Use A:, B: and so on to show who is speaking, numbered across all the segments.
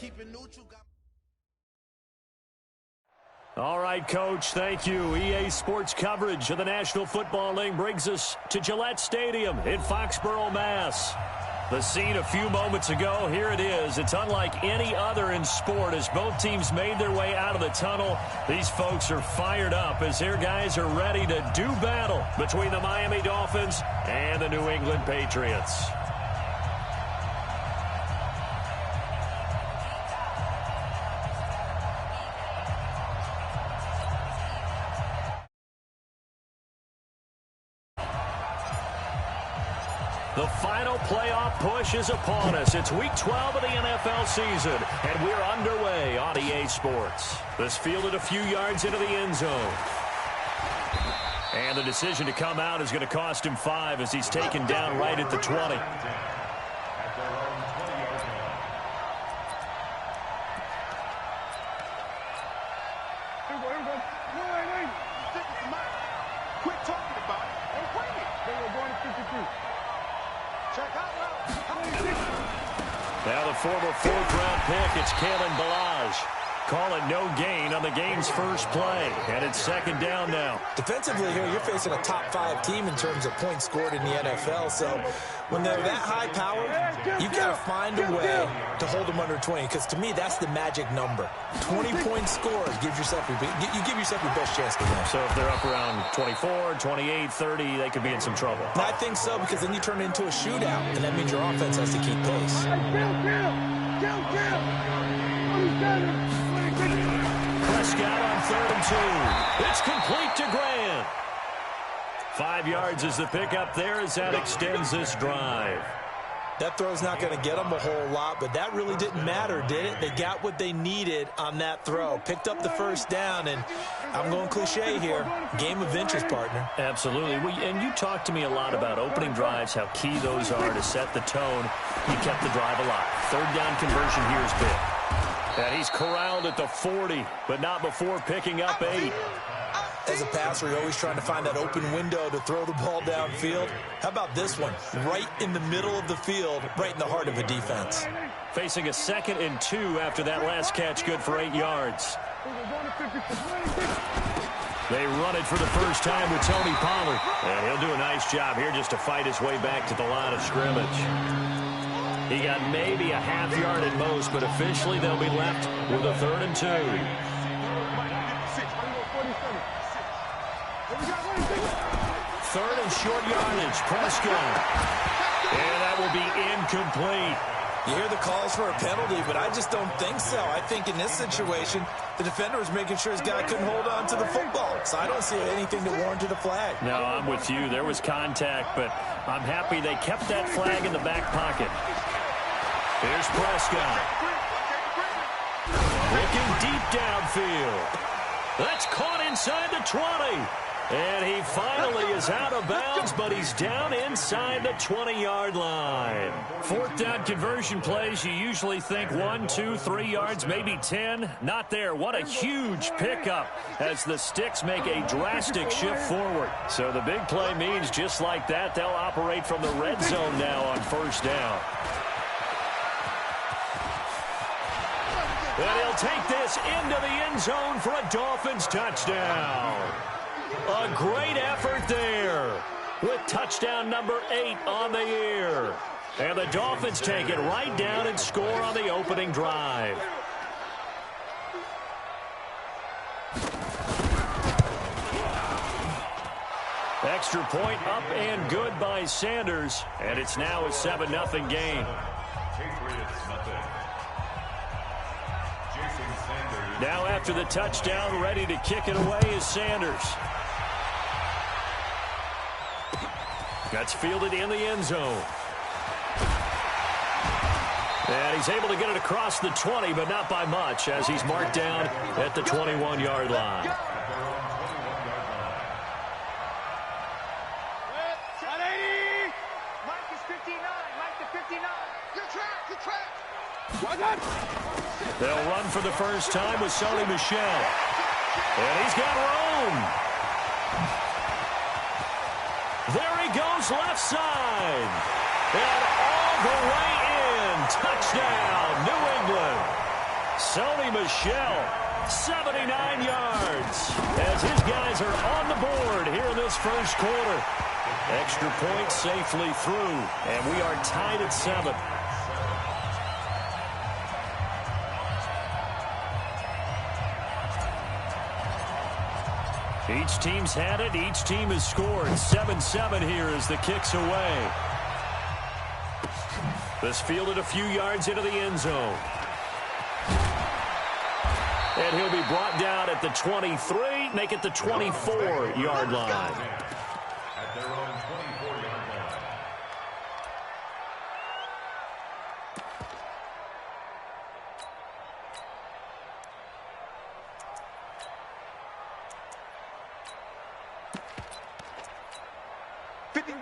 A: keep it neutral.
B: All right, Coach, thank you. EA Sports coverage of the National Football League brings us to Gillette Stadium in Foxborough, Mass. The scene a few moments ago, here it is. It's unlike any other in sport as both teams made their way out of the tunnel. These folks are fired up as their guys are ready to do battle between the Miami Dolphins and the New England Patriots. The final playoff push is upon us. It's Week 12 of the NFL season, and we're underway on EA Sports. This fielded a few yards into the end zone. And the decision to come out is going to cost him 5 as he's taken down right at the 20.
A: Quit talking about it and bring it. They were going to 52. Check out
B: now the former fourth-round pick, it's Kalen Balaj. Call it no gain on the game's first play, and it's second down now.
C: Defensively here, you're facing a top-5 team in terms of points scored in the NFL, so when they're that high-powered, you've got to find a way to hold them under 20, because to me, that's the magic number. 20 points scored, you give yourself your best chance to win.
B: So if they're up around 24, 28, 30, they could be in some trouble.
C: I think so, because then you turn it into a shootout, and that means your offense has to keep pace.
B: Prescott on 3rd and 2. It's complete to Grant. 5 yards is the pickup there as that extends this drive.
C: That throw's not going to get them a whole lot, but that really didn't matter, did it? They got what they needed on that throw. Picked up the first down, and I'm going cliche here. Game of inches, partner.
B: Absolutely. And you talked to me a lot about opening drives, how key those are to set the tone. You kept the drive alive. 3rd down conversion here is big. And he's corralled at the 40, but not before picking up 8.
C: As a passer, you're always trying to find that open window to throw the ball downfield. How about this one? Right in the middle of the field, right in the heart of a defense.
B: Facing a 2nd and 2 after that last catch, good for 8 yards. They run it for the first time with Tony Pollard. And he'll do a nice job here just to fight his way back to the line of scrimmage. He got maybe a half yard at most, but officially they'll be left with a 3rd and 2. 3rd and short yardage, Prescott. And that will be incomplete.
C: You hear the calls for a penalty, but I just don't think so. I think in this situation, the defender was making sure his guy couldn't hold on to the football. So I don't see anything to warrant a flag.
B: No, I'm with you. There was contact, but I'm happy they kept that flag in the back pocket. Here's Prescott. Looking deep downfield. That's caught inside the 20. And he finally is out of bounds, but he's down inside the 20-yard line. 4th down conversion plays, you usually think 1, 2, 3 yards, maybe 10. Not there. What a huge pickup as the sticks make a drastic shift forward. So the big play means just like that, they'll operate from the red zone now on 1st down. And he'll take this into the end zone for a Dolphins touchdown. A great effort there with touchdown number 8 on the year. And the Dolphins take it right down and score on the opening drive. Extra point up and good by Sanders. And it's now a 7-0 game. Now after the touchdown, ready to kick it away is Sanders. That's fielded in the end zone. And he's able to get it across the 20, but not by much, as he's marked down at the 21-yard line. They'll run for the first time with Sony Michel. And he's got room. There he goes left side. And all the way in. Touchdown, New England. Sony Michel, 79 yards, as his guys are on the board here in this first quarter. Extra point safely through, and we are tied at 7. Each team's had it. Each team has scored. 7-7 here as the kick's away. This fielded a few yards into the end zone. And he'll be brought down at the 23, make it the 24-yard line.
D: At their own 24-yard line.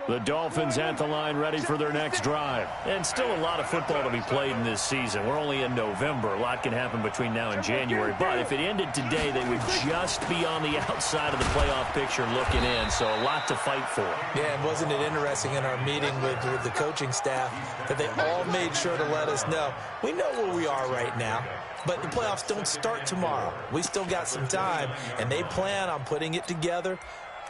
B: The Dolphins at the line ready for their next drive. And still a lot of football to be played in this season. We're only in November. A lot can happen between now and January. But if it ended today, they would just be on the outside of the playoff picture looking in. So a lot to fight for.
C: Yeah, and wasn't it interesting in our meeting with the coaching staff that they all made sure to let us know, we know where we are right now, but the playoffs don't start tomorrow. We still got some time, and they plan on putting it together,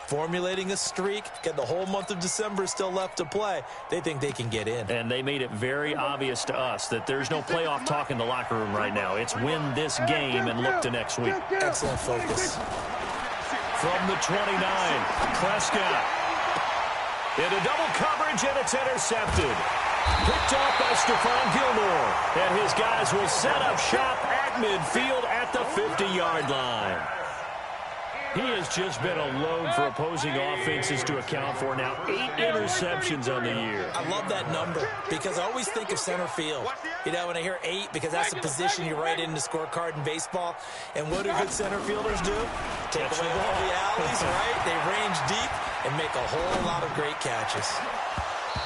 C: formulating a streak, get the whole month of December still left to play. They think they can get in.
B: And they made it very obvious to us that there's no playoff talk in the locker room right now. It's win this game and look to next week.
C: Excellent focus.
B: From the 29, Prescott. Into double coverage, and it's intercepted. Picked off by Stephon Gilmore. And his guys will set up shop at midfield at the 50-yard line. He has just been a load for opposing offenses to account for. Now 8 interceptions on the year.
C: I love that number because I always think of center field. You know, when I hear 8, because that's the position you write in the scorecard in baseball. And what do good center fielders do? Take away all the alleys, right? They range deep and make a whole lot of great catches.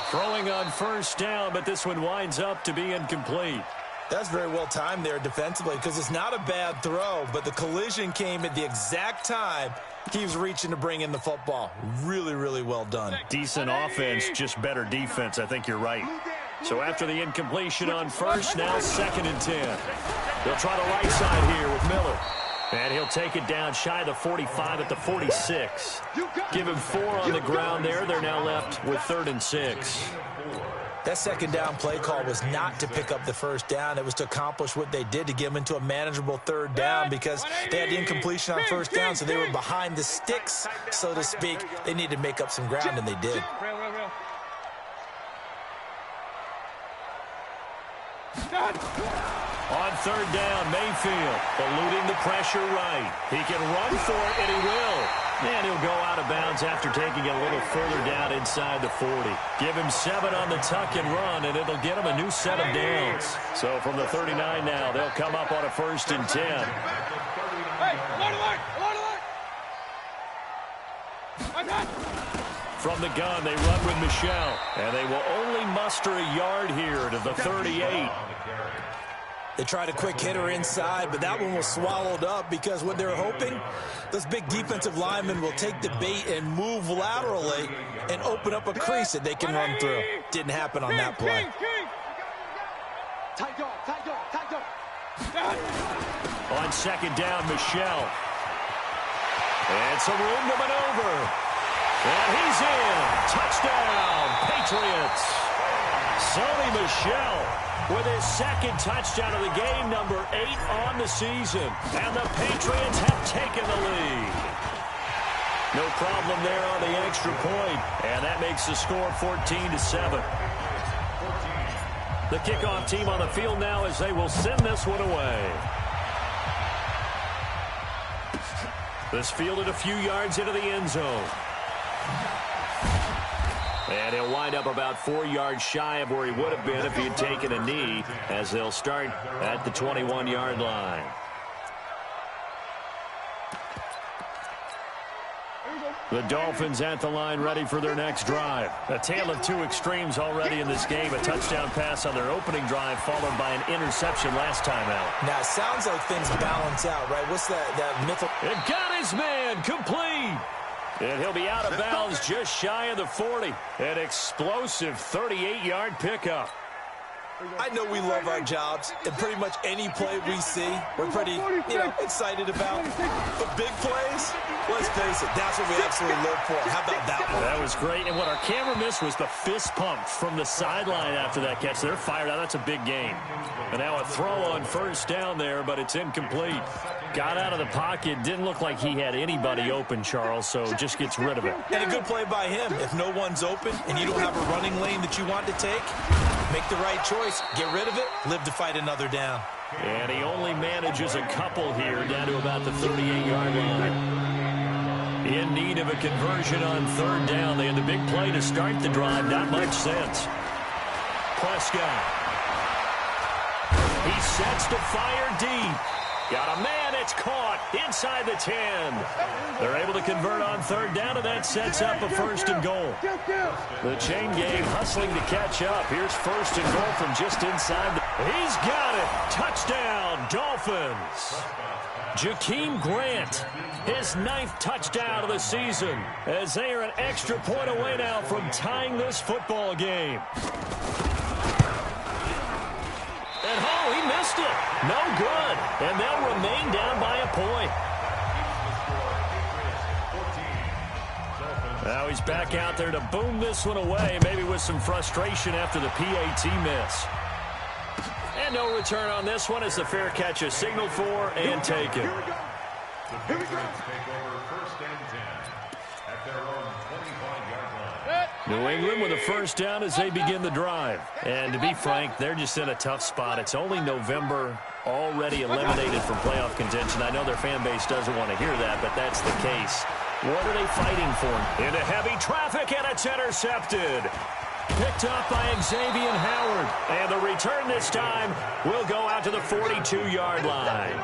B: Throwing on first down, but this one winds up to be incomplete.
C: That's very well timed there defensively because it's not a bad throw, but the collision came at the exact time he was reaching to bring in the football. Really, really well done.
B: Decent offense, just better defense. I think you're right. So after the incompletion on first, now 2nd and 10. They'll try the right side here with Miller. And he'll take it down shy of the 45 at the 46. Give him 4 on the ground there. They're now left with 3rd and 6.
C: That second down play call was not to pick up the first down. It was to accomplish what they did to get them into a manageable 3rd down because they had the incompletion on first down, so they were behind the sticks, so to speak. They needed to make up some ground, and they did.
B: On 3rd down, Mayfield eluding the pressure right. He can run for it, and he will. And he'll go out of bounds after taking it a little further down inside the 40. Give him 7 on the tuck and run, and it'll get him a new set of downs. So from the 39 now, they'll come up on a 1st and 10. From the gun, they run with Michel, and they will only muster a yard here to the 38.
C: They tried a quick hitter inside, but that one was swallowed up because what they're hoping, those big defensive linemen will take the bait and move laterally and open up a crease that they can run through. Didn't happen on that play.
B: On 2nd down, Michel. And some room to maneuver. And he's in. Touchdown, Patriots. Sony Michel with his 2nd touchdown of the game, number 8 on the season. And the Patriots have taken the lead. No problem there on the extra point. And that makes the score 14-7. The kickoff team on the field now as they will send this one away. This fielded a few yards into the end zone. And he'll wind up about 4 yards shy of where he would have been if he had taken a knee, as they'll start at the 21-yard line. The Dolphins at the line ready for their next drive. A tale of 2 extremes already in this game. A touchdown pass on their opening drive followed by an interception last time out.
C: Now, it sounds like things balance out, right? What's that myth?
B: It got his man complete. And he'll be out of bounds just shy of the 40. An explosive 38-yard pickup.
C: I know we love our jobs, and pretty much any play we see, we're pretty, excited about. But big plays, let's face it, that's what we absolutely live for. How about that one?
B: That was great, and what our camera missed was the fist pump from the sideline after that catch. They're fired out. That's a big game. And now a throw on first down there, but it's incomplete. Got out of the pocket. Didn't look like he had anybody open, Charles, so just gets rid of it.
C: And a good play by him. If no one's open and you don't have a running lane that you want to take, make the right choice. Get rid of it. Live to fight another down.
B: And he only manages a couple here down to about the 38-yard line. In need of a conversion on third down. They had the big play to start the drive. Not much sense. Prescott. He sets to fire deep. Got a man, it's caught inside the 10. They're able to convert on third down, and that sets up a first and goal. The chain gang hustling to catch up. Here's first and goal from just inside. He's got it. Touchdown, Dolphins. Jakeem Grant, his 9th touchdown of the season, as they are an extra point away now from tying this football game. And oh, he missed it. No good. And they'll remain down by a point. Now he's back out there to boom this one away, maybe with some frustration after the PAT miss. And no return on this one as the fair catch is signaled for and taken.
D: The Patriots take over first and 10 at their own 25-yard line.
B: New England with a first down as they begin the drive. And to be frank, they're just in a tough spot. It's only November, already eliminated from playoff contention. I know their fan base doesn't want to hear that, but that's the case. What are they fighting for? Into heavy traffic, and it's intercepted. Picked up by Xavier Howard. And the return this time will go out to the 42-yard line.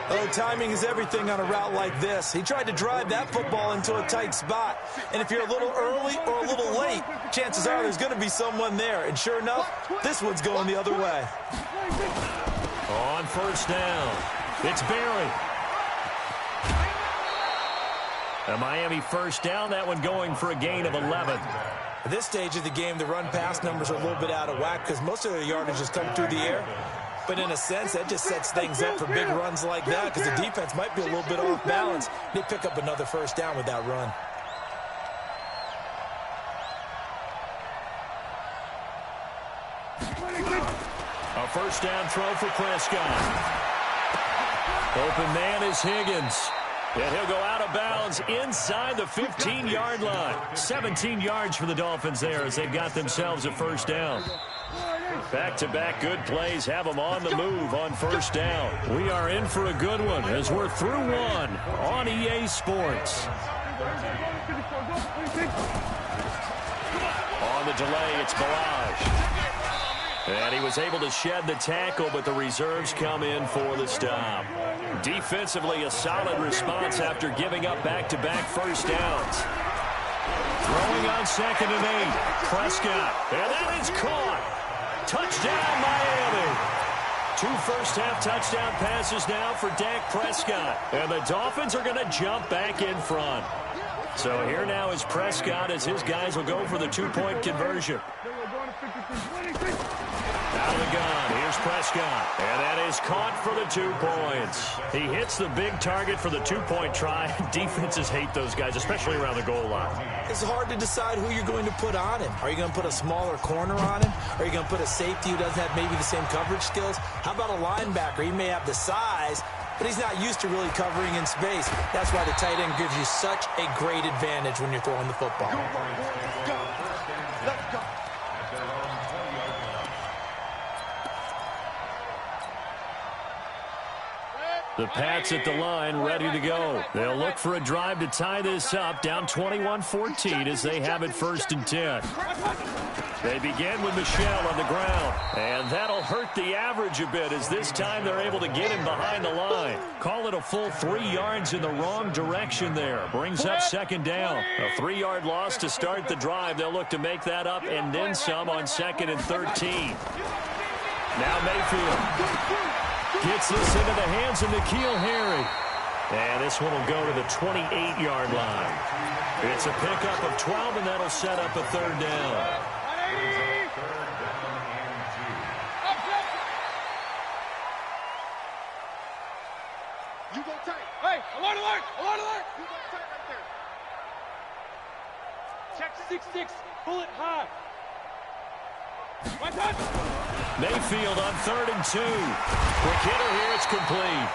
C: Oh, timing is everything on a route like this. He tried to drive that football into a tight spot. And if you're a little early or a little late, chances are there's going to be someone there. And sure enough, this one's going the other way.
B: On first down, it's Barry. A Miami first down, that one going for a gain of 11.
C: At this stage of the game, the run-pass numbers are a little bit out of whack because most of their yardage has come through the air. But in a sense, that just sets things up for big runs like that because the defense might be a little bit off balance. They pick up another first down with that run.
B: A first down throw for Prescott. Open man is Higgins. And he'll go out of bounds inside the 15-yard line. 17 yards for the Dolphins there as they've got themselves a first down. Back-to-back good plays have them on the move on first down. We are in for a good one as we're through one on EA Sports. On the delay, it's Balaj. And he was able to shed the tackle, but the reserves come in for the stop. Defensively, a solid response after giving up back-to-back first downs. Throwing on 2nd and 8. Prescott. And that is caught. Touchdown, Miami. 2 first-half touchdown passes now for Dak Prescott. And the Dolphins are going to jump back in front. So here now is Prescott as his guys will go for the 2-point conversion. Out of the gun, here's Prescott. And that is caught for the 2 points. He hits the big target for the 2-point try. Defenses hate those guys, especially around the goal line.
C: It's hard to decide who you're going to put on him. Are you going to put a smaller corner on him? Are you going to put a safety who doesn't have maybe the same coverage skills? How about a linebacker? He may have the size, but he's not used to really covering in space. That's why the tight end gives you such a great advantage when you're throwing the football.
B: The Pats at the line, ready to go. They'll look for a drive to tie this up, down 21-14 as they have it 1st and 10. They begin with Michel on the ground, and that'll hurt the average a bit as this time they're able to get him behind the line. Call it a full 3 yards in the wrong direction there. Brings up 2nd down. A 3-yard loss to start the drive. They'll look to make that up and then some on 2nd and 13. Now Mayfield gets this into the hands of N'Keal Harry. And this one will go to the 28-yard line. It's a pickup of 12, and that'll set up a 3rd down.
A: You go tight.
E: Hey, alert, alert, alert, alert.
A: You go tight right there.
E: Check 6-6, bullet high. One touch.
B: Mayfield on 3rd and 2. Quick hitter here, it's complete.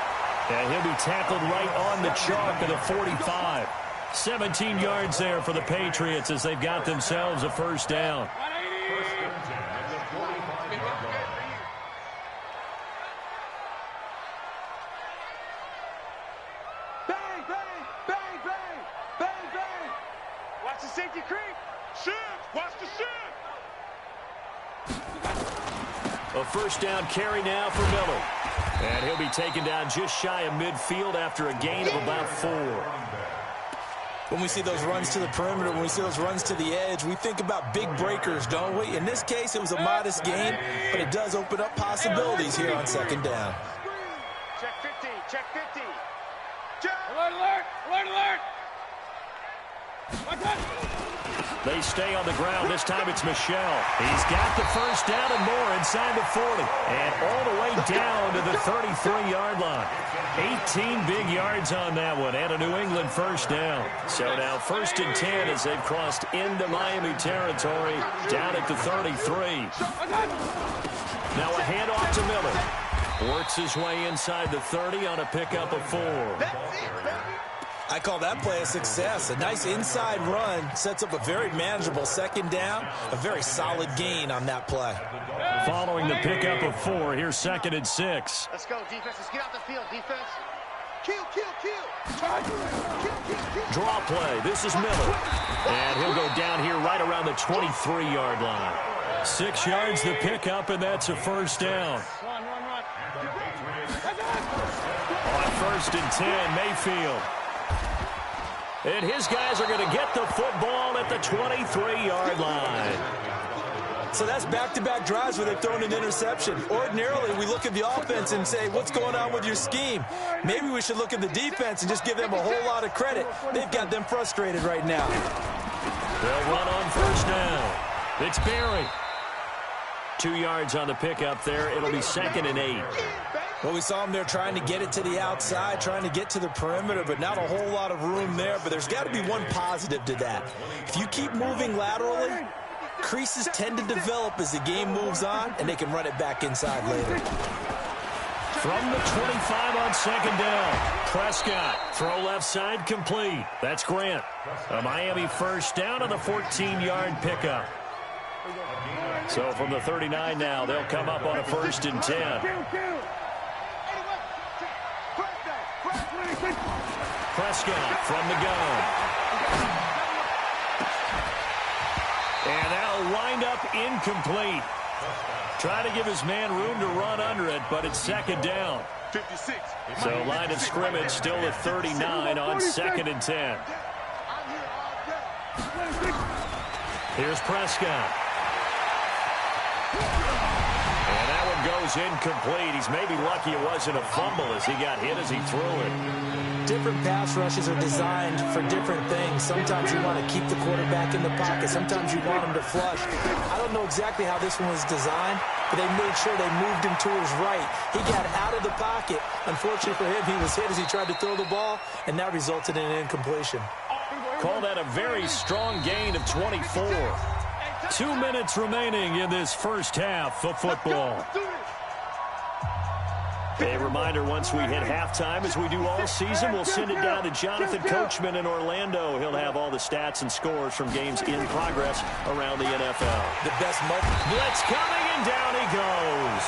B: And he'll be tackled right on the chalk of the 45. 17 yards there for the Patriots as they've got themselves a first down.
E: Bang, bang, bang, bang, bang, bang. Watch the safety creep.
A: Shit, watch the shit.
B: A first down carry now for Miller. And he'll be taken down just shy of midfield after a gain of about 4.
C: When we see those runs to the perimeter, when we see those runs to the edge, we think about big breakers, don't we? In this case, it was a modest gain, but it does open up possibilities here on 2nd down.
E: Check 50, check 50. Alert, alert, alert, alert. One touch.
B: They stay on the ground. This time it's Michelle. He's got the first down and more inside the 40. And all the way down to the 33-yard line. 18 big yards on that one. And a New England first down. So now 1st and 10 as they've crossed into Miami territory. Down at the 33. Now a handoff to Miller. Works his way inside the 30 on a pickup of 4.
C: I call that play a success. A nice inside run sets up a very manageable 2nd down. A very solid gain on that play.
B: Following the pickup of 4, here's 2nd and 6.
E: Let's go, defense. Let's get out the field, defense. Kill, kill, kill.
B: Draw play. This is Miller. And he'll go down here right around the 23-yard line. 6 yards the pickup, and that's a first down.
E: Run, run, run.
B: On 1st and 10, Mayfield. And his guys are going to get the football at the 23-yard line.
C: So that's back-to-back drives where they've thrown an interception. Ordinarily, we look at the offense and say, what's going on with your scheme? Maybe we should look at the defense and just give them a whole lot of credit. They've got them frustrated right now.
B: They'll run on first down. It's Barry. 2 yards on the pickup there. It'll be 2nd and 8.
C: Well, we saw them there trying to get it to the outside, trying to get to the perimeter, but not a whole lot of room there. But there's got to be one positive to that. If you keep moving laterally, creases tend to develop as the game moves on, and they can run it back inside later.
B: From the 25 on 2nd down, Prescott. Throw left side complete. That's Grant. A Miami first down on the 14-yard pickup. So from the 39 now, they'll come up on a 1st and 10. Prescott from the gun. And that'll wind up incomplete. Try to give his man room to run under it, but it's 2nd down.
A: 56.
B: So line of scrimmage still at 39 on 2nd and 10. Here's Prescott. And that one goes incomplete. He's maybe lucky it wasn't a fumble as he got hit as he threw it.
C: Different pass rushes are designed for different things. Sometimes you want to keep the quarterback in the pocket. Sometimes you want him to flush. I don't know exactly how this one was designed, but they made sure they moved him to his right. He got out of the pocket. Unfortunately for him, he was hit as he tried to throw the ball, and that resulted in an incompletion.
B: Call that a very strong gain of 24. 2 minutes remaining in this first half of football. A reminder, once we hit halftime, as we do all season, we'll send it down to Jonathan Coachman in Orlando. He'll have all the stats and scores from games in progress around the NFL.
C: The best moment.
B: Blitz coming, and down he goes.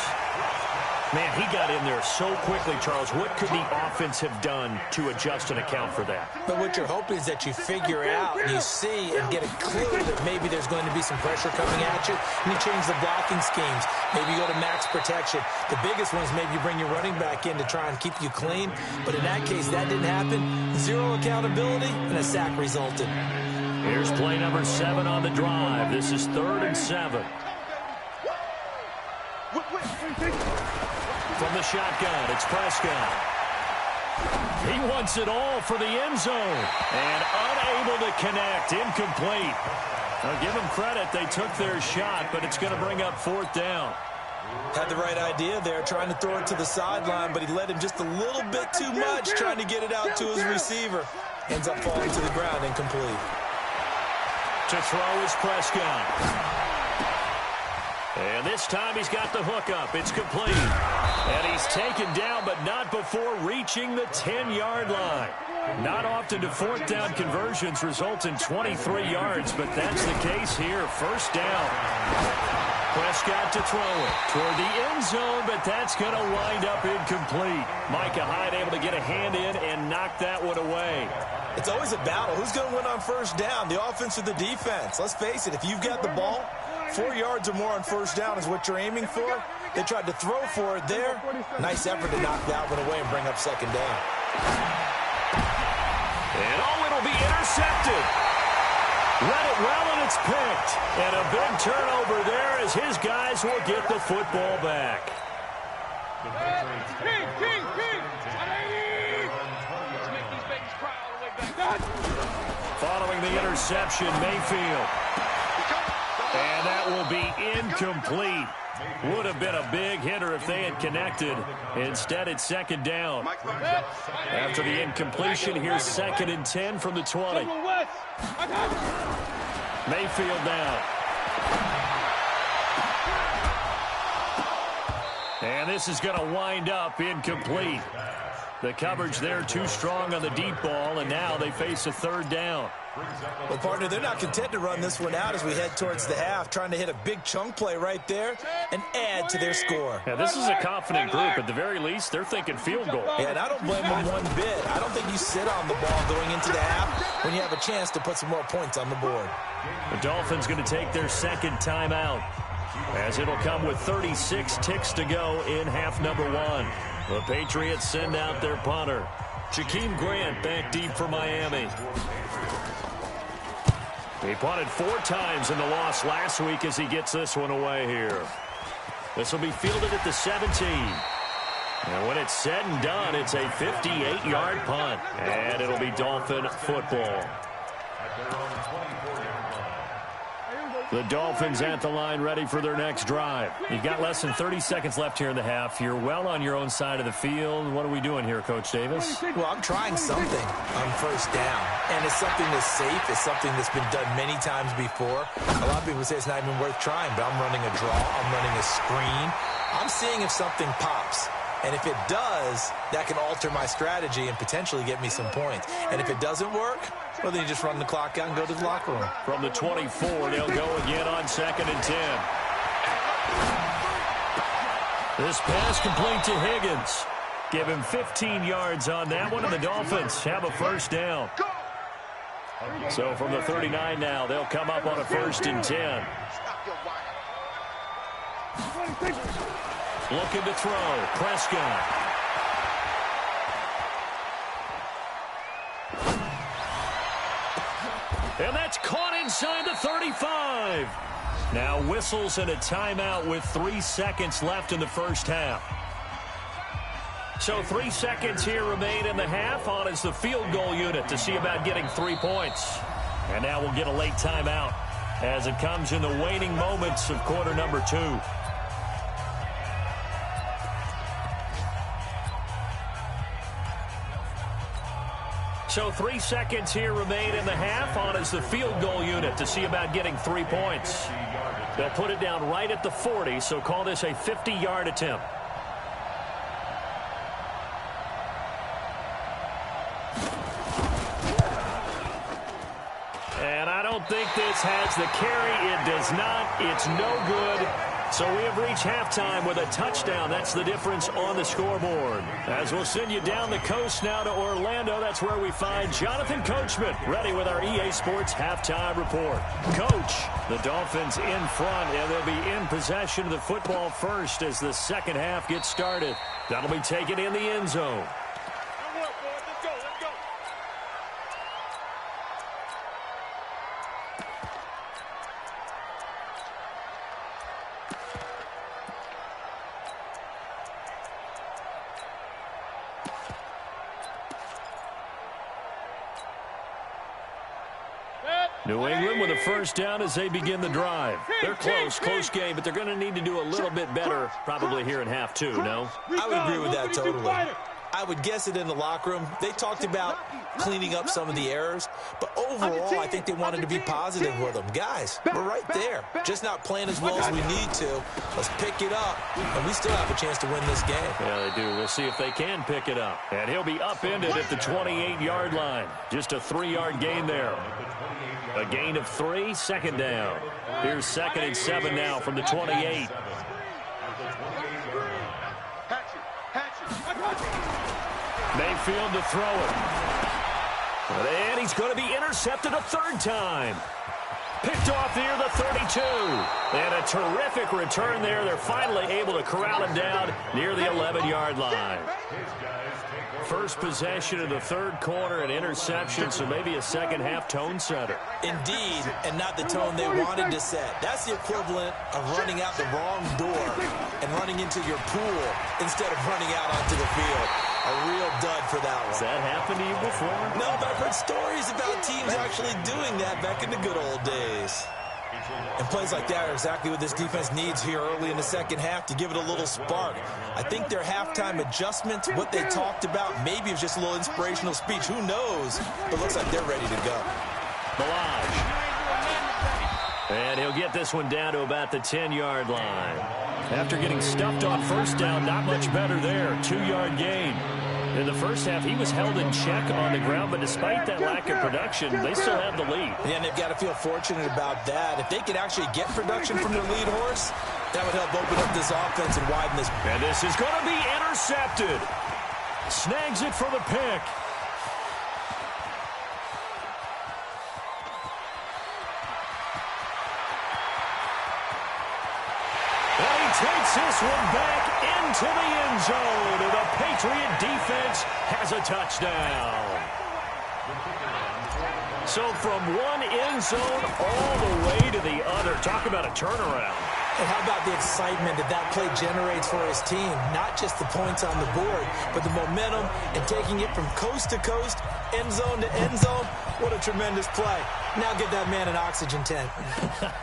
B: Man, he got in there so quickly, Charles. What could the offense have done to adjust and account for that?
C: But what you're hoping is that you figure out and you see and get a clue that maybe there's going to be some pressure coming at you, and you change the blocking schemes. Maybe you go to max protection. The biggest one is maybe you bring your running back in to try and keep you clean. But in that case, that didn't happen. Zero accountability, and a sack resulted.
B: Here's play number 7 on the drive. This is 3rd and 7. From the shotgun, it's Prescott. He wants it all for the end zone. And unable to connect, incomplete. Now give them credit, they took their shot, but it's going to bring up 4th down.
C: Had the right idea there, trying to throw it to the sideline, but he led him just a little bit too much, trying to get it out to his receiver. Ends up falling to the ground, incomplete.
B: To throw is Prescott. And this time he's got the hook up. It's complete. And he's taken down, but not before reaching the 10-yard line. Not often do fourth down conversions result in 23 yards, but that's the case here. First down. Prescott to throw it toward the end zone, but that's going to wind up incomplete. Micah Hyde able to get a hand in and knock that one away.
C: It's always a battle. Who's going to win on first down, the offense or the defense? Let's face it, if you've got the ball, 4 yards or more on first down is what you're aiming for. They tried to throw for it there. Nice effort to knock that one away and bring up second down.
B: And it'll be intercepted. Read it well, and it's picked. And a big turnover there as his guys will get the football back. Following the interception, Mayfield. And that will be incomplete. Would have been a big hitter if they had connected. Instead, it's second down. After the incompletion, here's 2nd and 10 from the 20. Mayfield down. And this is going to wind up incomplete. The coverage there too strong on the deep ball, and now they face a third down.
C: Well, partner, they're not content to run this one out as we head towards the half, trying to hit a big chunk play right there and add to their score.
B: Yeah, this is a confident group. At the very least, they're thinking field goal.
C: Yeah, and I don't blame them one bit. I don't think you sit on the ball going into the half when you have a chance to put some more points on the board.
B: The Dolphins going to take their second timeout, as it'll come with 36 ticks to go in half number 1. The Patriots send out their punter. Jakeem Grant back deep for Miami. He punted 4 times in the loss last week as he gets this one away here. This will be fielded at the 17. And when it's said and done, it's a 58-yard punt. And it'll be Dolphin football. The Dolphins at the line ready for their next drive. You've got less than 30 seconds left here in the half. You're well on your own side of the field. What are we doing here, Coach Davis?
C: Well, I'm trying something on first down. And it's something that's safe. It's something that's been done many times before. A lot of people say it's not even worth trying, but I'm running a draw. I'm running a screen. I'm seeing if something pops. And if it does, that can alter my strategy and potentially get me some points. And if it doesn't work, well, then you just run the clock out and go to the locker room.
B: From the 24, they'll go again on 2nd and 10. This pass complete to Higgins. Give him 15 yards on that one, and the Dolphins have a first down. So from the 39 now, they'll come up on a 1st and 10. Looking to throw. Prescott. And that's caught inside the 35. Now whistles and a timeout with 3 seconds left in the first half. So 3 seconds here remain in the half. On is the field goal unit to see about getting 3 points. And now we'll get a late timeout as it comes in the waning moments of quarter number 2. So 3 seconds here remain in the half. On is the field goal unit to see about getting 3 points. They'll put it down right at the 40, so call this a 50-yard attempt. And I don't think this has the carry. It does not. It's no good. So we have reached halftime with a touchdown. That's the difference on the scoreboard. As we'll send you down the coast now to Orlando, that's where we find Jonathan Coachman ready with our EA Sports halftime report. Coach, the Dolphins in front, and they'll be in possession of the football first as the second half gets started. That'll be taken in the end zone. New England with a first down as they begin the drive. They're close game, but they're going to need to do a little bit better probably here in half two, no?
C: I would agree with that totally. I would guess it in the locker room. They talked about cleaning up some of the errors, but overall, I think they wanted to be positive with them. Guys, we're right there. Just not playing as well as we need to. Let's pick it up, and we still have a chance to win this game.
B: Yeah, they do. We'll see if they can pick it up. And he'll be upended at the 28-yard line. Just a 3-yard gain there. A gain of 3, second down. Here's 2nd and 7 now from the 28. Mayfield to throw it. And he's going to be intercepted a third time. Picked off near the 32. And a terrific return there. They're finally able to corral him down near the 11-yard line. First possession of the third quarter, an interception, so maybe a second-half tone setter.
C: Indeed, and not the tone they wanted to set. That's the equivalent of running out the wrong door and running into your pool instead of running out onto the field. A real dud for that one.
B: Has that happened to you before?
C: No, but I've heard stories about teams actually doing that back in the good old days. And plays like that are exactly what this defense needs here early in the second half to give it a little spark. I think their halftime adjustment, what they talked about, maybe it was just a little inspirational speech. Who knows? But looks like they're ready to go.
B: Balaj. And he'll get this one down to about the 10-yard line. After getting stuffed on first down, not much better there. 2-yard gain. In the first half, he was held in check on the ground, but despite that lack of production, they still have the lead.
C: Yeah, and they've got to feel fortunate about that. If they could actually get production from their lead horse, that would help open up this offense and widen this.
B: And this is going to be intercepted. Snags it for the pick. And he takes this one back into the end zone, and the Patriot defense has a touchdown. So from one end zone all the way to the other. Talk about a turnaround.
C: And how about the excitement that play generates for his team? Not just the points on the board, but the momentum and taking it from coast to coast, end zone to end zone. What a tremendous play. Now get that man an oxygen tank.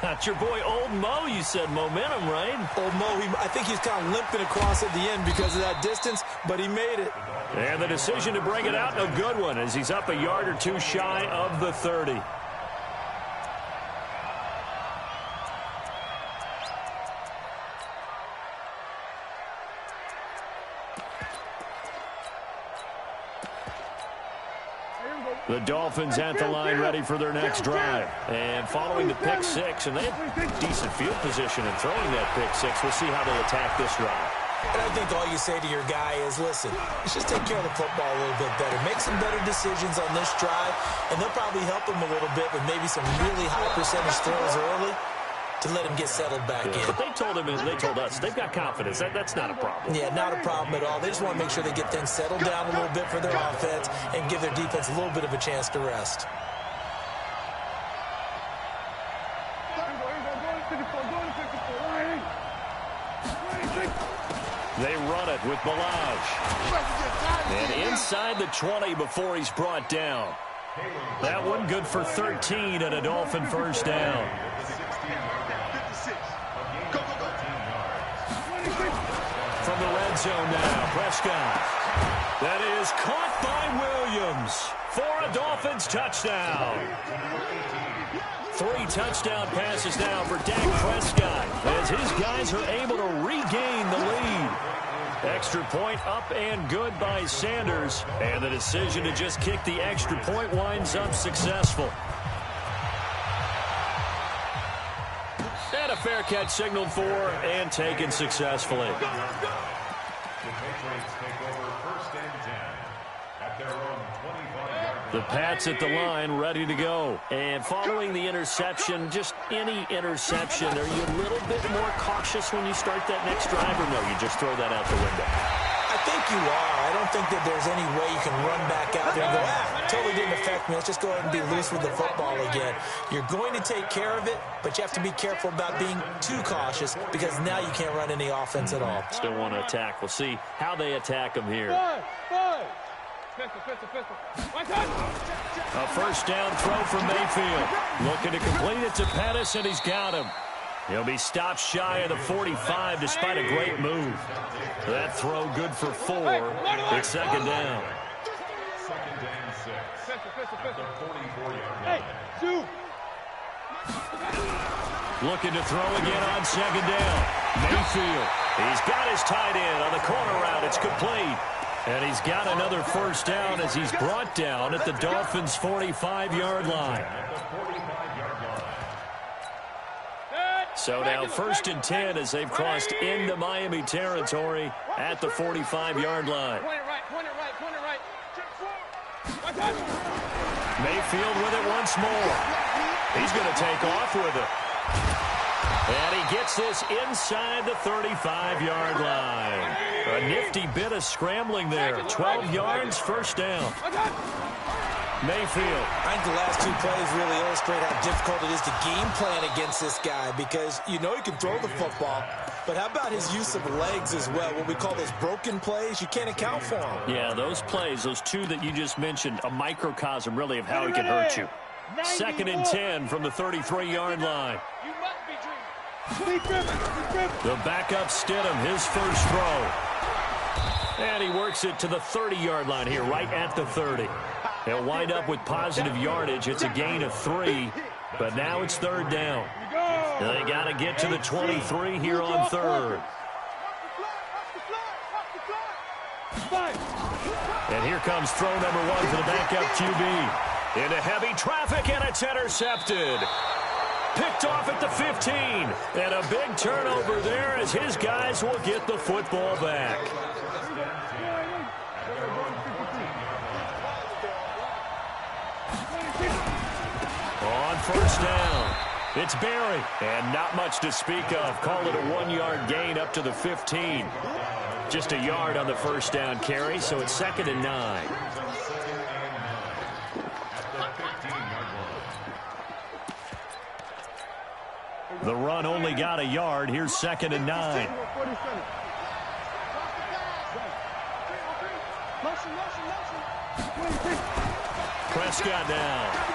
B: That's your boy Old Mo, you said. Momentum, right?
C: Old Mo, I think he's kind of limping across at the end because of that distance, but he made it.
B: And the decision to bring it out, a good one, as he's up a yard or two shy of the 30. The Dolphins at the line ready for their next drive. And following the pick six, and they have decent field position in throwing that pick six. We'll see how they attack this drive.
C: And I think all you say to your guy is, listen, let's just take care of the football a little bit better. Make some better decisions on this drive, and they'll probably help him a little bit with maybe some really high percentage throws early to let him get settled back in.
B: But they told us, they've got confidence. That's not a problem.
C: Yeah, not a problem at all. They just want to make sure they get things settled down a little bit for their offense and give their defense a little bit of a chance to rest.
B: They run it with Balaj. And inside the 20 before he's brought down. That one good for 13 and a Dolphin first down. From the red zone now, Prescott. That is caught by Williams for a Dolphins touchdown. 3 touchdown passes now for Dak Prescott as his guys are able to regain the lead. Extra point up and good by Sanders, and the decision to just kick the extra point winds up successful. And a fair catch signaled for and taken successfully. The Pats at the line, ready to go. And following the interception, just any interception, are you a little bit more cautious when you start that next drive, or no, you just throw that out the window?
C: I think you are. I don't think that there's any way you can run back out there and go, totally didn't affect me. Let's just go ahead and be loose with the football again. You're going to take care of it, but you have to be careful about being too cautious because now you can't run any offense at all.
B: Still want to attack. We'll see how they attack them here. A first down throw from Mayfield. Looking to complete it to Pettis, and he's got him. He'll be stopped shy of the 45 despite a great move. That throw good for 4. It's second down.
D: Second and 6. At the 44-yard line.
B: Looking to throw again on second down. Mayfield. He's got his tight end on the corner route. It's complete. And he's got another first down as he's brought down at the Dolphins' 45-yard line. So now 1st and 10 as they've crossed into Miami territory at the 45-yard line. Mayfield with it once more. He's going to take off with it. And he gets this inside the 35-yard line. A nifty bit of scrambling there. 12 yards, first down. Mayfield.
C: I think the last 2 plays really illustrate how difficult it is to game plan against this guy because you know he can throw the football, but how about his use of legs as well? What we call those broken plays, you can't account for them.
B: Yeah, those plays, those 2 that you just mentioned, a microcosm really of how he can hurt you. 2nd and 10 from the 33-yard line. The backup Stidham, his first throw. And he works it to the 30-yard line here, right at the 30. He'll wind up with positive yardage. It's a gain of 3, but now it's 3rd down. They got to get to the 23 here on 3rd. And here comes throw number 1 for the backup QB. Into heavy traffic, and it's intercepted. Picked off at the 15. And a big turnover there as his guys will get the football back. On first down, it's Barry, and not much to speak of. Call it a 1-yard gain up to the 15. Just a yard on the first down carry, so it's 2nd and 9. The run only got a yard. Here's 2nd and 9. Prescott now.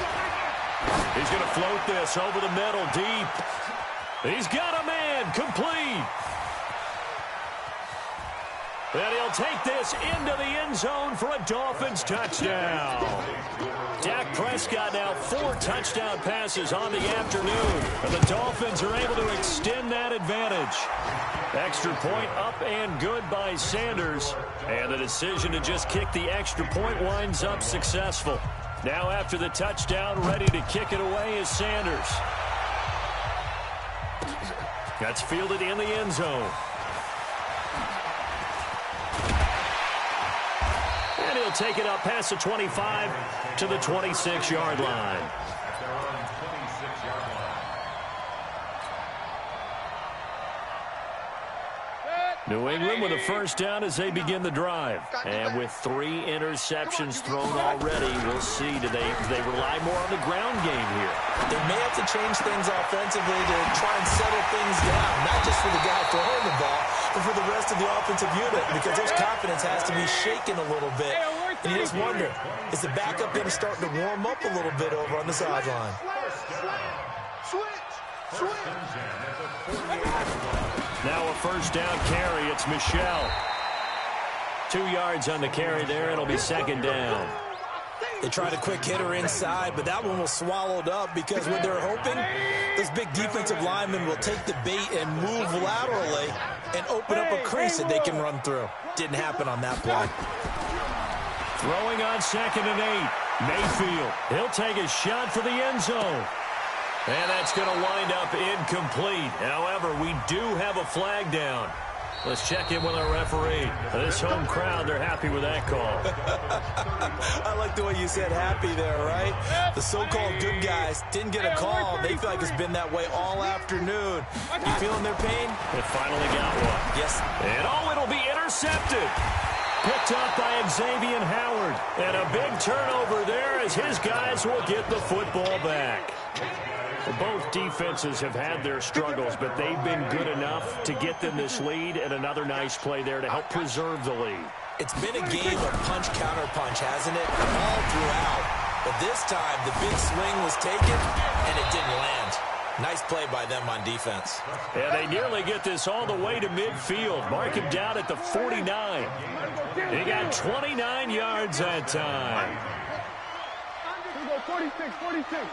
B: He's going to float this over the middle, deep. He's got a man, complete. And he'll take this into the end zone for a Dolphins touchdown. Dak Prescott now 4 touchdown passes on the afternoon. And the Dolphins are able to extend that advantage. Extra point up and good by Sanders. And the decision to just kick the extra point winds up successful. Now after the touchdown, ready to kick it away is Sanders. That's fielded in the end zone. And he'll take it up past the 25 to the 26-yard line. New England with a first down as they begin the drive. And with 3 interceptions thrown already, we'll see. Do they rely more on the ground game here?
C: They may have to change things offensively to try and settle things down, not just for the guy throwing the ball, but for the rest of the offensive unit, because their confidence has to be shaken a little bit. And you just wonder, is the backup going to start to warm up a little bit over on the sideline?
A: Switch.
B: Now a first down carry. It's Michel. 2 yards on the carry there. It'll be 2nd down.
C: They tried a quick hitter inside, but that one was swallowed up because what they're hoping, this big defensive lineman will take the bait and move laterally and open up a crease that they can run through. Didn't happen on that play.
B: Throwing on 2nd and 8. Mayfield. He'll take a shot for the end zone. And that's going to wind up incomplete. However, we do have a flag down. Let's check in with our referee. This home crowd, they're happy with that call.
C: I like the way you said happy there, right? The so-called good guys didn't get a call. They feel like it's been that way all afternoon. You feeling their pain?
B: It finally got one.
C: Yes.
B: And it'll be intercepted. Picked up by Xavier Howard. And a big turnover there as his guys will get the football back. Both defenses have had their struggles, but they've been good enough to get them this lead, and another nice play there to help preserve the lead.
C: It's been a game of punch-counter-punch, hasn't it? All throughout. But this time, the big swing was taken, and it didn't land. Nice play by them on defense.
B: Yeah, they nearly get this all the way to midfield. Mark him down at the 49. He got 29 yards that time.
E: 46, 46.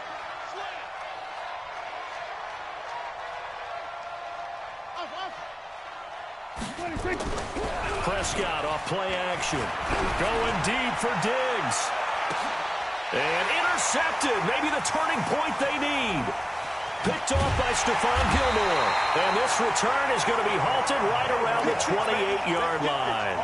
B: Prescott off play action. Going deep for Diggs. And intercepted. Maybe the turning point they need. Picked off by Stephon Gilmore. And this return is going to be halted right around the 28-yard line.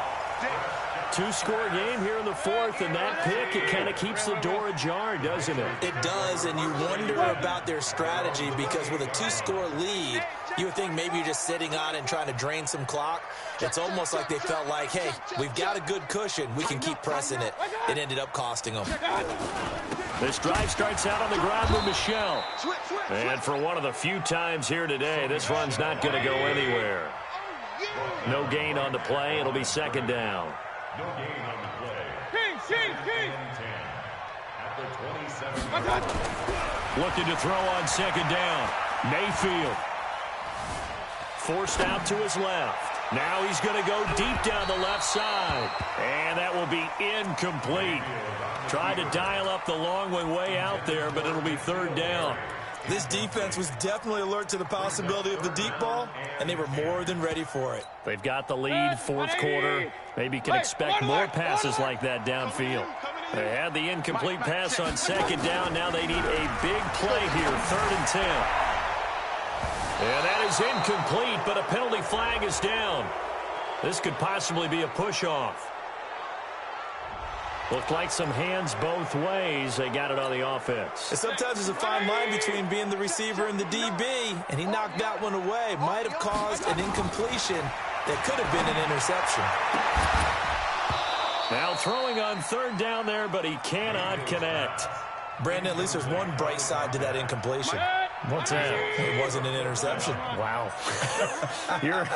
B: Two-score game here in the fourth, and that pick, it kind of keeps the door ajar, doesn't it?
C: It does, and you wonder about their strategy because with a two-score lead, you would think maybe you're just sitting on it and trying to drain some clock. It's almost like they felt like, hey, we've got a good cushion. We can keep pressing it. It ended up costing them.
B: This drive starts out on the ground with Michel. And for one of the few times here today, this run's not going to go anywhere. No gain on the play. It'll be second down.
D: No gain on the play. King. At the 27.
B: Looking to throw on second down. Mayfield. Forced out to his left. Now he's going to go deep down the left side. And that will be incomplete. Tried to dial up the long way out there, but it'll be third down.
C: This defense was definitely alert to the possibility of the deep ball, and they were more than ready for it.
B: They've got the lead, fourth quarter. Maybe can expect more passes like that downfield. They had the incomplete pass on second down. Now they need a big play here, 3rd and 10. And that is incomplete, but a penalty flag is down. This could possibly be a push-off. Looked like some hands both ways. They got it on the offense.
C: And sometimes there's a fine line between being the receiver and the DB, and he knocked that one away. Might have caused an incompletion that could have been an interception.
B: Now throwing on third down there, but he cannot connect.
C: Brandon, at least there's one bright side to that incompletion.
B: What's that?
C: It wasn't an interception.
B: Wow. You're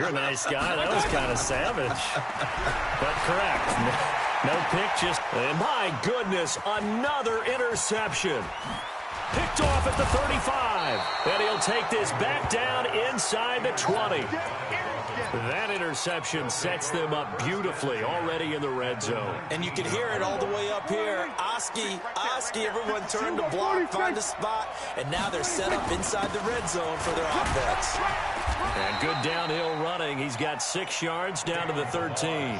B: a nice guy. That was kind of savage. But correct. No pick, just... And my goodness, another interception. Picked off at the 35. And he'll take this back down inside the 20. That interception sets them up beautifully already in the red zone.
C: And you can hear it all the way up here. Oski, everyone turned to block, find a spot, and now they're set up inside the red zone for their offense.
B: And good downhill running. He's got 6 yards down to the 13.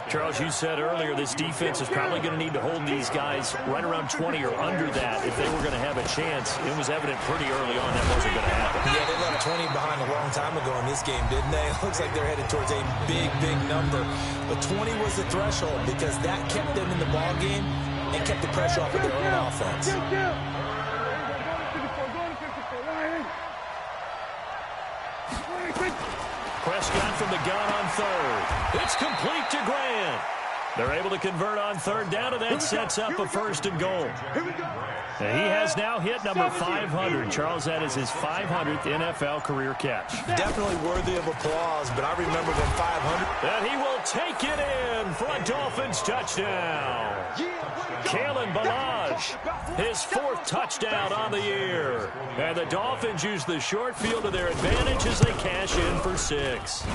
B: Charles, you said earlier this defense is probably going to need to hold these guys right around 20 or under that if they were going to have a chance. It was evident pretty early on that wasn't going to happen.
C: Yeah, they left 20 behind a long time ago in this game, didn't they? It looks like they're headed towards a big number. But 20 was the threshold because that kept them in the ball game and kept the pressure off of their own offense.
B: Prescott from the gun on third. It's complete to Grant. They're able to convert on third down, and that sets up a 1st and goal. And he has now hit number 500. Charles, that is his 500th NFL career catch.
C: Definitely worthy of applause, but I remember when 500.
B: And he will take it in for a Dolphins touchdown. Kalen Ballage, his 4th touchdown on the year. And the Dolphins use the short field to their advantage as they cash in for 6.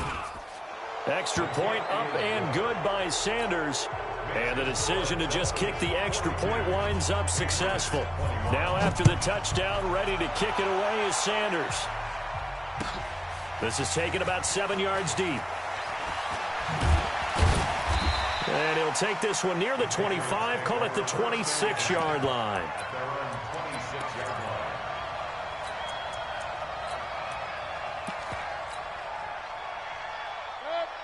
B: Extra point up and good by Sanders. And the decision to just kick the extra point winds up successful. Now after the touchdown, ready to kick it away is Sanders. This is taken about 7 yards deep. And he'll take this one near the 25, call it the 26-yard line.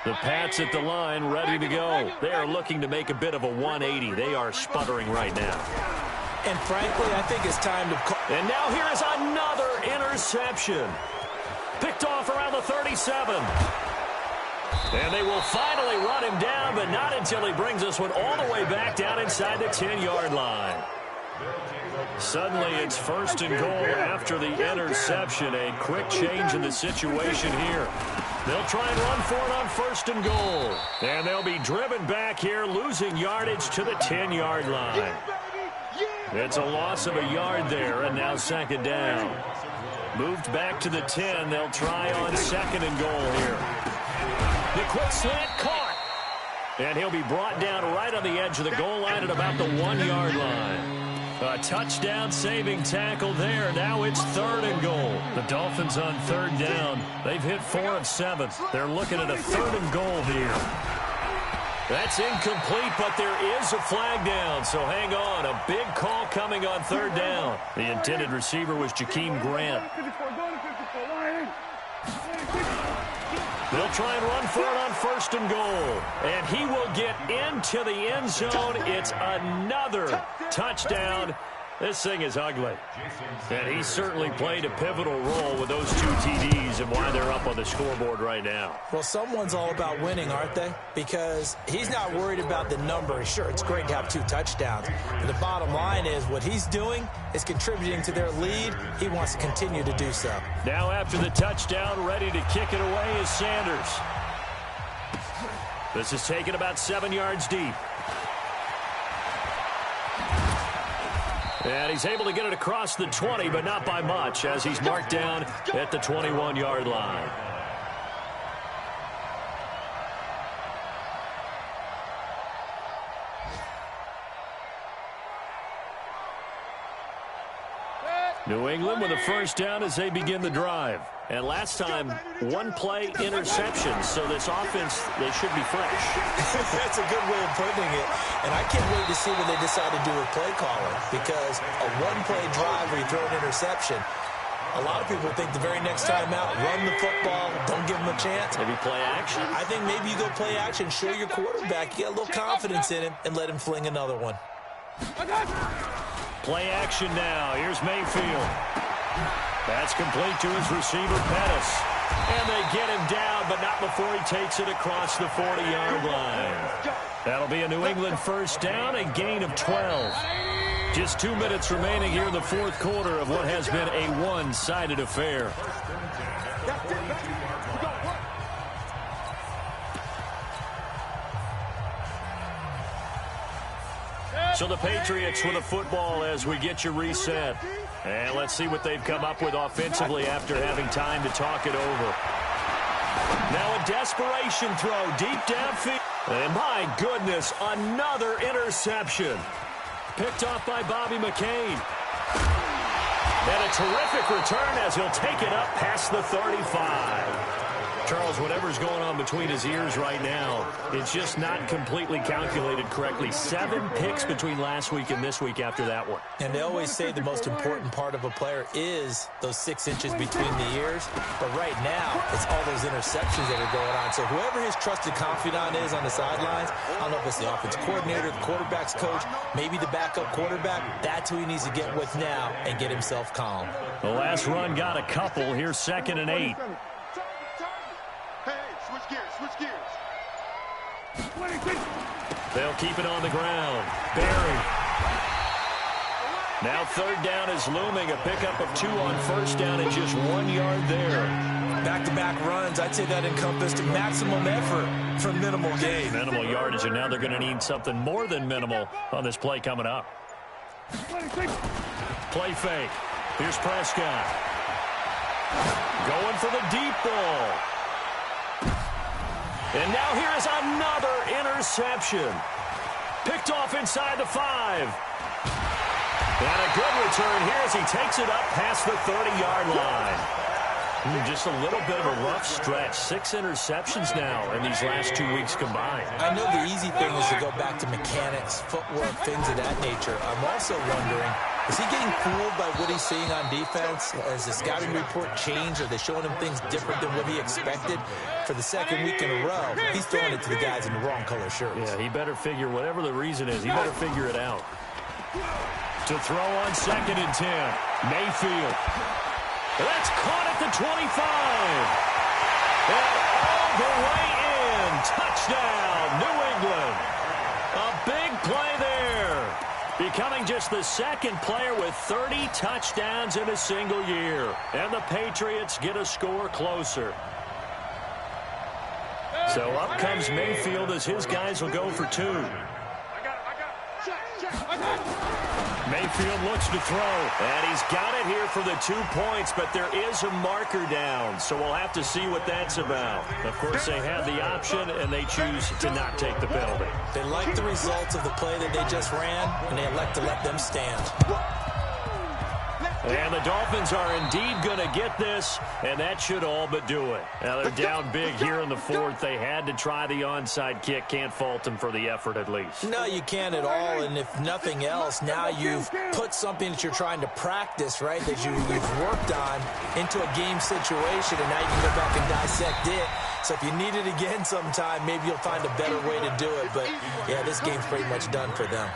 B: The Pats at the line, ready to go. They are looking to make a bit of a 180. They are sputtering right now.
C: And frankly, I think it's time to call.
B: And now here is another interception. Picked off around the 37. And they will finally run him down, but not until he brings this one all the way back down inside the 10-yard line. Suddenly, it's 1st and goal after the interception. A quick change in the situation here. They'll try and run for it on first and goal. And they'll be driven back here, losing yardage to the 10-yard line. It's a loss of a yard there, and now second down. Moved back to the 10. They'll try on second and goal here. The quick slant caught. And he'll be brought down right on the edge of the goal line at about the 1-yard line. A touchdown saving tackle there. Now it's third and goal. The Dolphins on third down. They've hit 4 of 7. They're looking at a third and goal here. That's incomplete, but there is a flag down, so hang on. A big call coming on third down. The intended receiver was Jakeem Grant. They'll try and run for it on first and goal. And he will get into the end zone. It's another touchdown. This thing is ugly. And he certainly played a pivotal role with those 2 TDs and why they're up on the scoreboard right now.
C: Well, someone's all about winning, aren't they? Because he's not worried about the number. Sure, it's great to have 2 touchdowns. But the bottom line is what he's doing is contributing to their lead. He wants to continue to do so.
B: Now after the touchdown, ready to kick it away is Sanders. This is taken about 7 yards deep. And he's able to get it across the 20, but not by much, as he's marked down at the 21-yard line. New England with a first down as they begin the drive. And last time, 1-play interception, so this offense, they should be fresh.
C: That's a good way of putting it. And I can't wait to see what they decide to do with play calling, because a 1-play drive where you throw an interception, a lot of people think the very next time out, run the football, don't give them a chance.
B: Maybe play action?
C: I think maybe you go play action, show your quarterback, you get a little confidence in him, and let him fling another one.
B: Play action now. Here's Mayfield. That's complete to his receiver, Pettis. And they get him down, but not before he takes it across the 40-yard line. That'll be a New England first down, a gain of 12. Just 2 minutes remaining here in the fourth quarter of what has been a one-sided affair. So the Patriots with a football as we get you reset. And let's see what they've come up with offensively after having time to talk it over. Now a desperation throw deep downfield. And my goodness, another interception. Picked off by Bobby McCain. And a terrific return as he'll take it up past the 35. Charles, whatever's going on between his ears right now, it's just not completely calculated correctly. 7 picks between last week and this week after that one.
C: And they always say the most important part of a player is those 6 inches between the ears. But right now, it's all those interceptions that are going on. So whoever his trusted confidant is on the sidelines, I don't know if it's the offense coordinator, the quarterback's coach, maybe the backup quarterback, that's who he needs to get with now and get himself calm.
B: The last run got a couple. Here's 2nd and 8.
A: Switch gears.
B: They'll keep it on the ground. Barry. Now third down is looming. A pickup of 2 on first down and just 1 yard there.
C: Back-to-back runs, I'd say that encompassed maximum effort for minimal gain.
B: Minimal yardage, and now they're going to need something more than minimal on this play coming up. Play fake. Here's Prescott. Going for the deep ball. And now here is another interception. Picked off inside the 5. And a good return here as he takes it up past the 30-yard line. Just a little bit of a rough stretch. 6 interceptions now in these last 2 weeks combined.
C: I know the easy thing is to go back to mechanics, footwork, things of that nature. I'm also wondering, is he getting fooled by what he's seeing on defense? Has the scouting report changed? Are they showing him things different than what he expected? For the second week in a row, he's throwing it to the guys in the wrong color shirts.
B: Yeah, he better figure, whatever the reason is, he better figure it out. To throw on 2nd and 10. Mayfield. That's caught at the 25. And all the way in. Touchdown, New England. A big play there. Becoming just the 2nd player with 30 touchdowns in a single year. And the Patriots get a score closer. So up comes Mayfield as his guys will go for two. Mayfield looks to throw, and he's got it here for the 2 points, but there is a marker down, so we'll have to see what that's about. Of course, they have the option, and they choose to not take the penalty.
C: They like the results of the play that they just ran, and they elect to let them stand.
B: And the Dolphins are indeed going to get this, and that should all but do it. Now, they're down big here in the fourth. They had to try the onside kick. Can't fault them for the effort, at least.
C: No, you can't at all, and if nothing else, now you've put something that you're trying to practice, right, that you've worked on into a game situation, and now you can go back and dissect it. So if you need it again sometime, maybe you'll find a better way to do it. But, yeah, this game's pretty much done for them.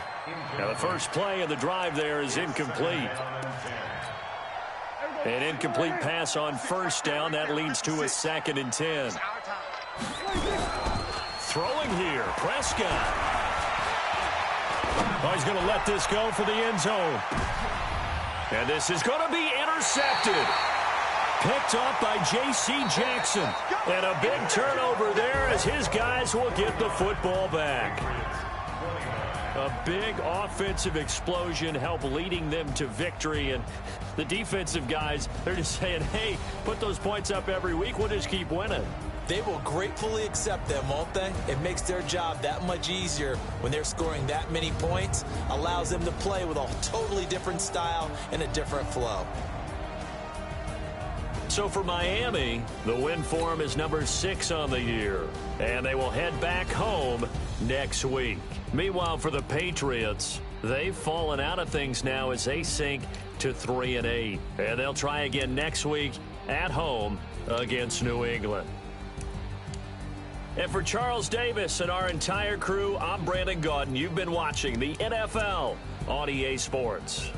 B: Now, the first play of the drive there is incomplete. An incomplete pass on first down. That leads to a 2nd and 10. Throwing here, Prescott. Oh, he's going to let this go for the end zone. And this is going to be intercepted. Picked up by J.C. Jackson. And a big turnover there as his guys will get the football back. A big offensive explosion helped leading them to victory. And the defensive guys, they're just saying, hey, put those points up every week. We'll just keep winning.
C: They will gratefully accept them, won't they? It makes their job that much easier when they're scoring that many points. Allows them to play with a totally different style and a different flow.
B: So for Miami, the win form is number 6 on the year. And they will head back home next week. Meanwhile, for the Patriots, they've fallen out of things now as they sink to 3-8. And they'll try again next week at home against New England. And for Charles Davis and our entire crew, I'm Brandon Gaudin. You've been watching the NFL on EA Sports.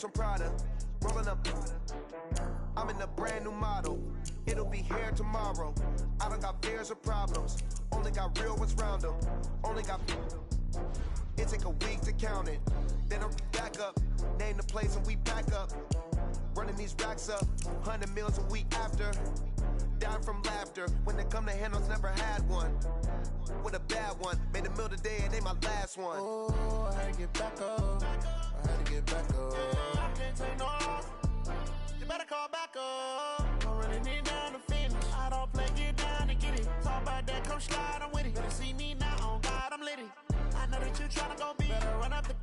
F: From Prada, rolling up. I'm in a brand new model. It'll be here tomorrow. I don't got fears or problems. Only got real ones round them. Only got. It take a week to count it. Then I'm back up. Name the place and we pack up. Running these racks up. 100 meals a week after. Dying from laughter. When they come to handles, never had one. With a bad one. Made a meal today and they my last one. Oh, I had to get back up. I had to get back up. I can't take no loss. You better call back up. I'm running it down to finish. I don't play, get down and get it. Talk about that, come slide, I'm with it. Better see me now, on God, I'm litty. I know that you tryna go be. Better run up the